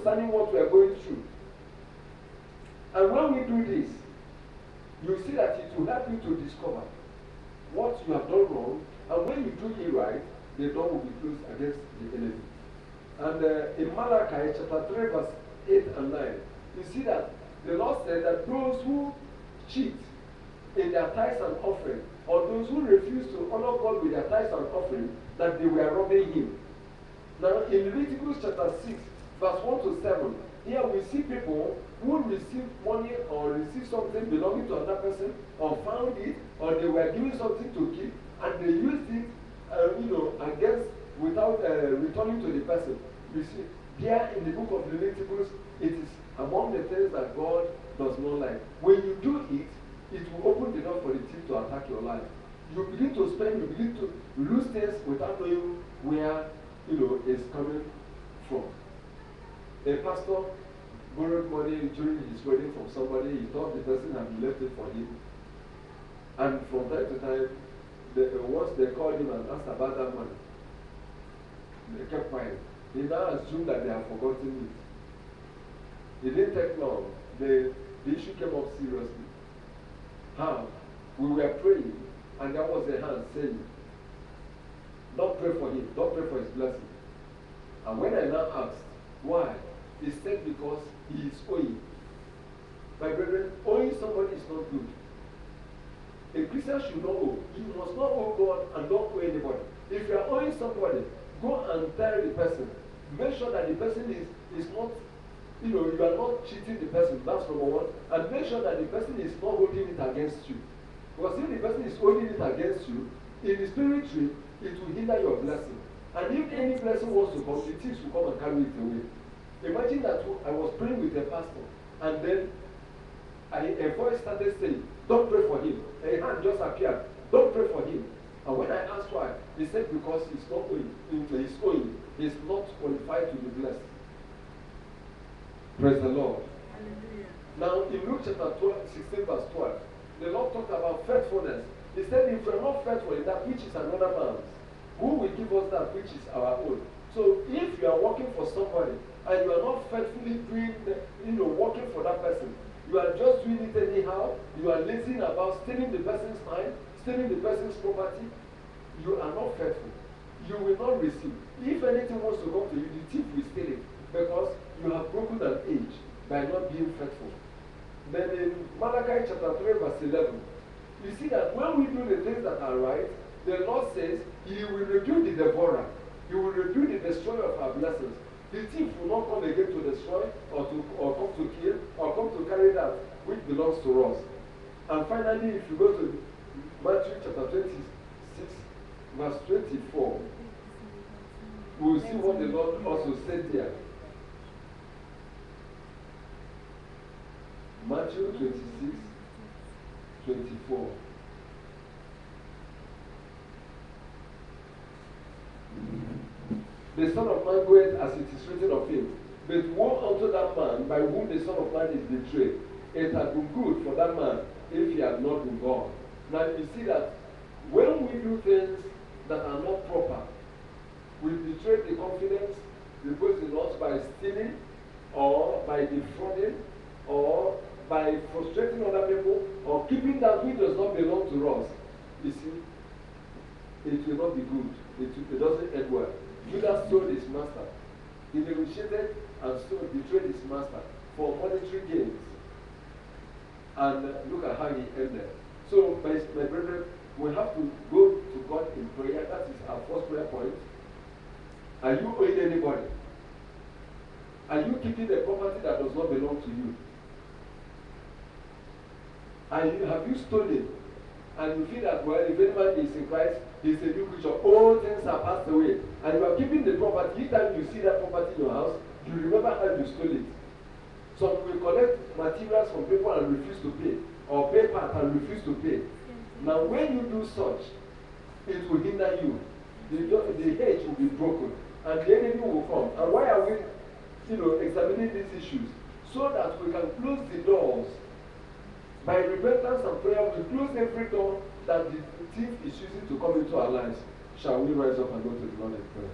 concerning what we are going through. And when we do this, you see that it will help you to discover what you have done wrong, and when you do it right, the door will be closed against the enemy. And in Malachi chapter 3 verse 8 and 9, you see that the Lord said that those who cheat in their tithes and offering, or those who refuse to honor God with their tithes and offering, that they were robbing him. Now in Leviticus chapter 6 verse 1 to 7, here we see people who received money or received something belonging to another person, or found it, or they were given something to keep, and they used it, against, without returning to the person. You see, there in the book of Leviticus, it is among the things that God does not like. When you do it, it will open the door for the thief to attack your life. You begin to spend, you begin to lose things without knowing where, it's coming from. A pastor borrowed money during his wedding from somebody. He thought the person had left it for him. And from time to time, once they called him and asked about that money, they kept quiet. He now assumed that they have forgotten it. It didn't take long. The issue came up seriously. How? We were praying, and there was a hand saying, don't pray for him, don't pray for his blessing. And when I now asked, why? He said, because he is owing. My brethren, owing somebody is not good. A Christian should not owe. You must not owe God and don't owe anybody. If you are owing somebody, go and tell the person. Make sure that the person is not, you are not cheating the person. That's number one. And make sure that the person is not holding it against you. Because if the person is holding it against you, in the spiritual, it will hinder your blessing. And if any blessing wants to come, the thieves will come and carry it away. Imagine that I was praying with a pastor, and then a voice started saying, don't pray for him. A hand just appeared, don't pray for him. And when I asked why, he said because he's not owing. He's owing. He's not qualified to be blessed. Praise the Lord. Hallelujah. Now in Luke chapter 16 verse 12, the Lord talked about faithfulness. He said, if we're not faithful in that which is another man's, who will give us that which is our own? So if you are working for somebody and you are not faithfully doing, working for that person, you are just doing it anyhow, you are lazy about stealing the person's time, stealing the person's property, you are not faithful. You will not receive. If anything wants to come to you, the thief will steal it, because you have broken an age by not being faithful. Then in Malachi chapter 3 verse 11, you see that when we do the things that are right, the Lord says he will rebuke the devourer. He will rebuke the destroyer of our blessings. The thief will not come again to destroy or come to kill or come to carry that which belongs to us. And finally, if you go to Matthew chapter 26 verse 24, we will see what the Lord also said there. Matthew 26, 24. The Son of Man goeth as it is written of him. But woe unto that man by whom the Son of Man is betrayed. It had been good for that man if he had not been born. Now you see that when we do things that are not proper, we betray the confidence reposed in us by stealing, or by defrauding, or by frustrating other people, or keeping that which does not belong to us. You see, it will not be good. It doesn't end well. Judas sold his master. He negotiated and betrayed his master for monetary gains. And look at how he ended. So, my brethren, we have to go to God in prayer. That is our first prayer point. Are you owing anybody? Are you keeping a property that does not belong to you? Have you stolen? And you feel that, well, if anyone is in Christ, he's a new creature. All things are passed away. And you are keeping the property. Each time you see that property in your house, you remember how you stole it. Some will collect materials from people and refuse to pay, or pay part and refuse to pay. Now, when you do such, it will hinder you. The hedge will be broken, and the enemy will come. And why are we, examining these issues? So that we can close the doors. By repentance and prayer, we close every door that the thief is using to come into our lives. Shall we rise up and go to the Lord in prayer?